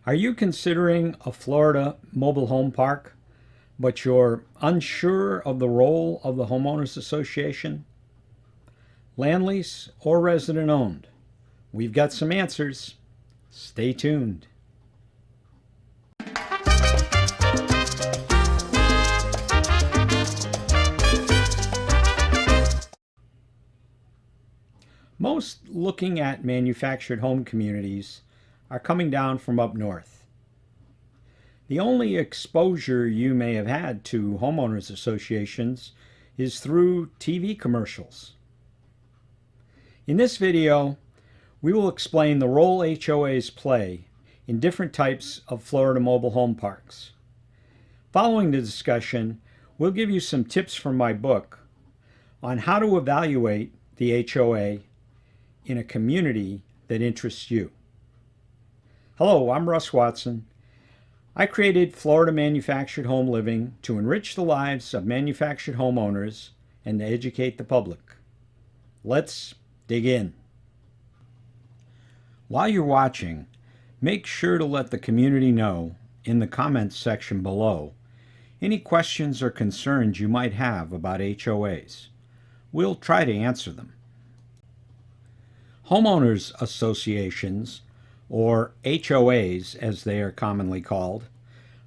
Are you considering a Florida mobile home park, but you're unsure of the role of the homeowners association? Land lease or resident owned? We've got some answers. Stay tuned. Most looking at manufactured home communities are coming down from up north. The only exposure you may have had to homeowners associations is through TV commercials. In this video, we will explain the role HOAs play in different types of Florida mobile home parks. Following the discussion, we'll give you some tips from my book on how to evaluate the HOA in a community that interests you. Hello, I'm Russ Watson. I created Florida Manufactured Home Living to enrich the lives of manufactured homeowners and to educate the public. Let's dig in. While you're watching, make sure to let the community know in the comments section below any questions or concerns you might have about HOAs. We'll try to answer them. Homeowners associations, or HOAs as they are commonly called,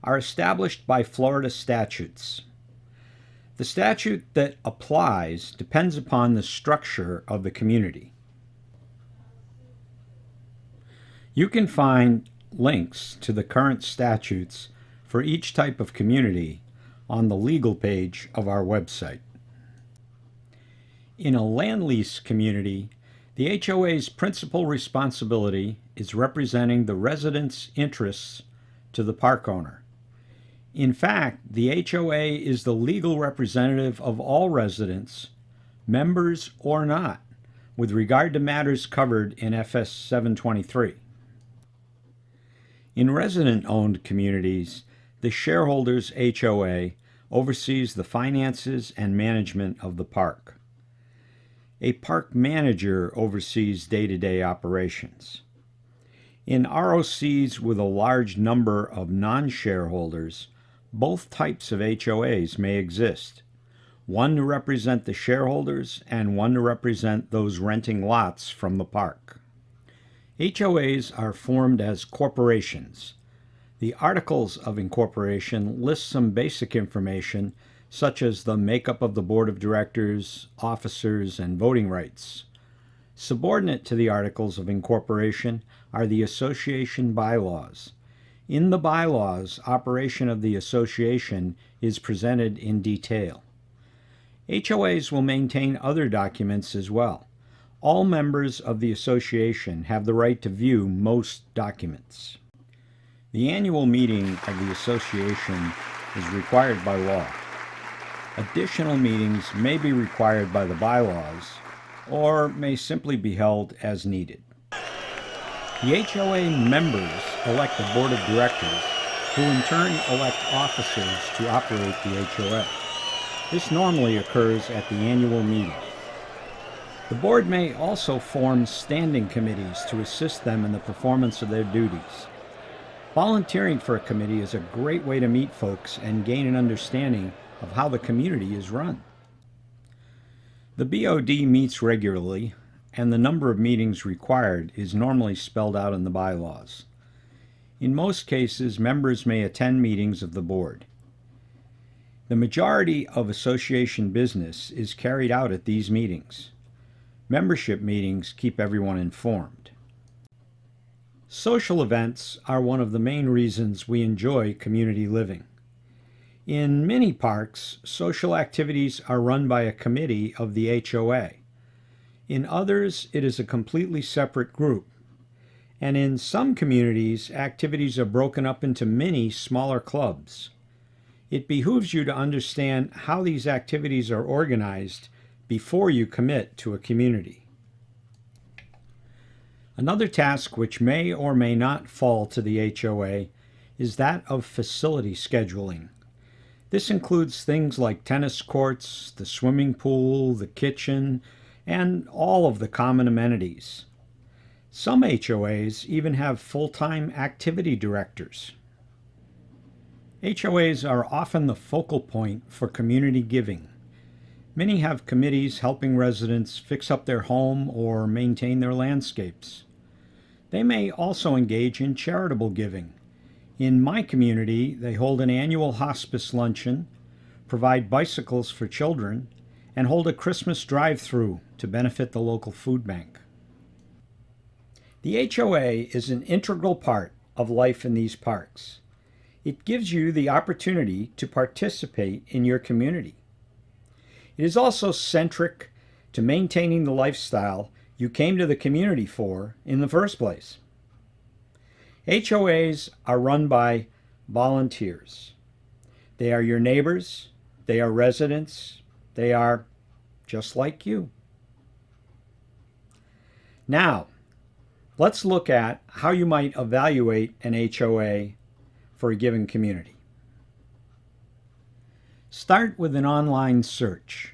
are established by Florida statutes. The statute that applies depends upon the structure of the community. You can find links to the current statutes for each type of community on the legal page of our website. In a land lease community, the HOA's principal responsibility is representing the residents' interests to the park owner. In fact, the HOA is the legal representative of all residents, members or not, with regard to matters covered in FS 723. In resident-owned communities, the shareholders' HOA oversees the finances and management of the park. A park manager oversees day-to-day operations. In ROCs with a large number of non-shareholders, both types of HOAs may exist, one to represent the shareholders and one to represent those renting lots from the park. HOAs are formed as corporations. The Articles of Incorporation list some basic information such as the makeup of the board of directors, officers, and voting rights. Subordinate to the Articles of Incorporation are the association bylaws. In the bylaws, operation of the association is presented in detail. HOAs will maintain other documents as well. All members of the association have the right to view most documents. The annual meeting of the association is required by law. Additional meetings may be required by the bylaws or may simply be held as needed. The HOA members elect a board of directors who in turn elect officers to operate the HOA. This normally occurs at the annual meeting. The board may also form standing committees to assist them in the performance of their duties. Volunteering for a committee is a great way to meet folks and gain an understanding of how the community is run. The BOD meets regularly, and the number of meetings required is normally spelled out in the bylaws. In most cases, members may attend meetings of the board. The majority of association business is carried out at these meetings. Membership meetings keep everyone informed. Social events are one of the main reasons we enjoy community living. In many parks, social activities are run by a committee of the HOA. In others, it is a completely separate group. And in some communities, activities are broken up into many smaller clubs. It behooves you to understand how these activities are organized before you commit to a community. Another task which may or may not fall to the HOA is that of facility scheduling. This includes things like tennis courts, the swimming pool, the kitchen, and all of the common amenities. Some HOAs even have full-time activity directors. HOAs are often the focal point for community giving. Many have committees helping residents fix up their home or maintain their landscapes. They may also engage in charitable giving. In my community, they hold an annual hospice luncheon, provide bicycles for children, and hold a Christmas drive-through to benefit the local food bank. The HOA is an integral part of life in these parks. It gives you the opportunity to participate in your community. It is also centric to maintaining the lifestyle you came to the community for in the first place. HOAs are run by volunteers. They are your neighbors, they are residents, they are just like you. Now, let's look at how you might evaluate an HOA for a given community. Start with an online search.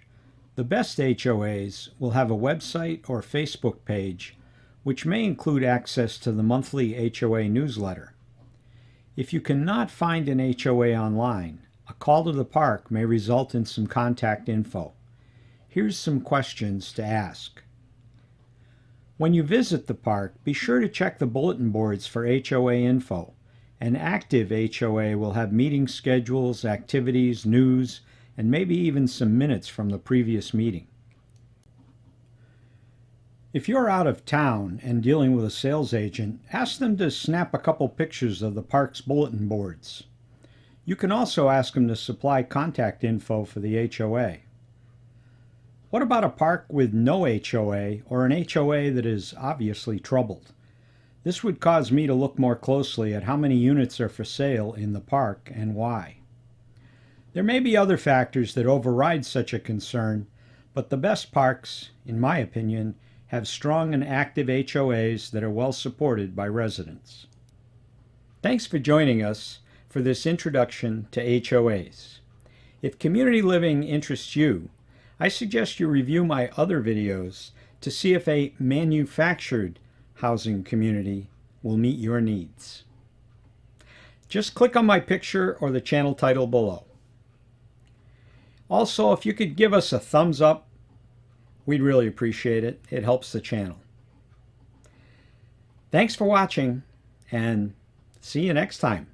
The best HOAs will have a website or Facebook page, which may include access to the monthly HOA newsletter. If you cannot find an HOA online, a call to the park may result in some contact info. Here's some questions to ask. When you visit the park, be sure to check the bulletin boards for HOA info. An active HOA will have meeting schedules, activities, news, and maybe even some minutes from the previous meeting. If you're out of town and dealing with a sales agent, ask them to snap a couple pictures of the park's bulletin boards. You can also ask them to supply contact info for the HOA. What about a park with no HOA or an HOA that is obviously troubled? This would cause me to look more closely at how many units are for sale in the park and why. There may be other factors that override such a concern, but the best parks, in my opinion, have strong and active HOAs that are well supported by residents. Thanks for joining us for this introduction to HOAs. If community living interests you, I suggest you review my other videos to see if a manufactured housing community will meet your needs. Just click on my picture or the channel title below. Also, if you could give us a thumbs up, we'd really appreciate it. It helps the channel. Thanks for watching, and see you next time.